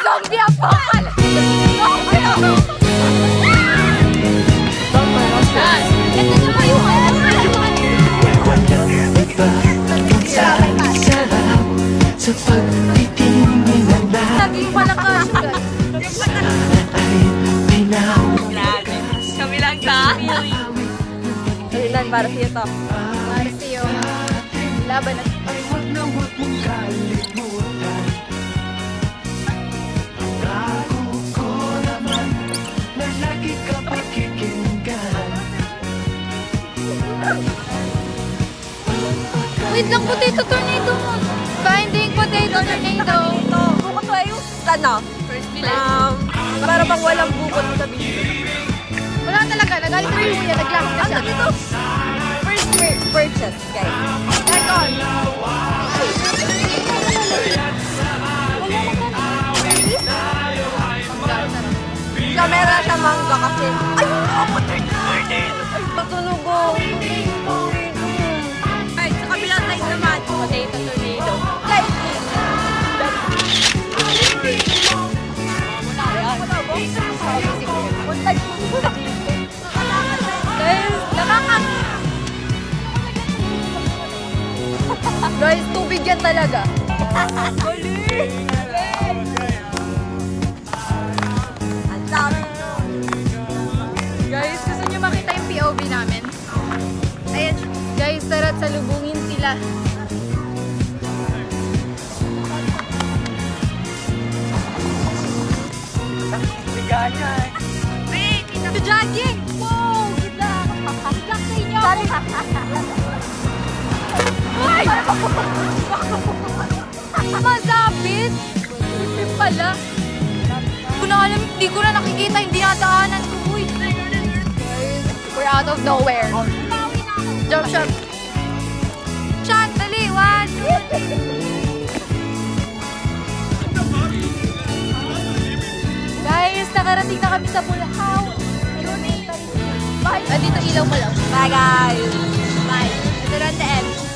Zombie apocalypse! Ito na ba yung sa pagtitingin na lahat naging malakas, guys. ay pinahuli. Kami lang ta. Ilan para sa'yo to? Para sa'yo. Laban na. Ay huwag na huwag mong kalimutan. Ako ko naman na lagi ka pakikinggan. Wait lang, potato tornado mo. Finding potato tornado. Bukod to ay yung ano? First bilang. Para bang walang bukod sa video. Wala talaga. Nagalit na yung kuya. Naglakad na siya. Ano dito? First purchase, guys. Second. So, meron siya mangga kasi. Ay, ay, patunugo. Ay, sa kabilang side naman. Potato tornado. Guys, guys, tubig yan talaga. Ang dami. Guys, gusto niyo makita yung POV namin? Ayan. Guys, tara't salubungin sila. Liganya eh. Wait! Ito jogging! Wow! Good luck! Good luck sa inyo! Ay! Masabit! Hindi pala. Hindi ko na alam, hindi ko na nakikita, hindi nataanan ko. Uy! We're out of nowhere. Jump shot. Shot, dali! One, two, three. Guys, nakarating na kami sa Bulahaw. Ayun eh. Bye! Dito ilaw pa lang. Bye, guys.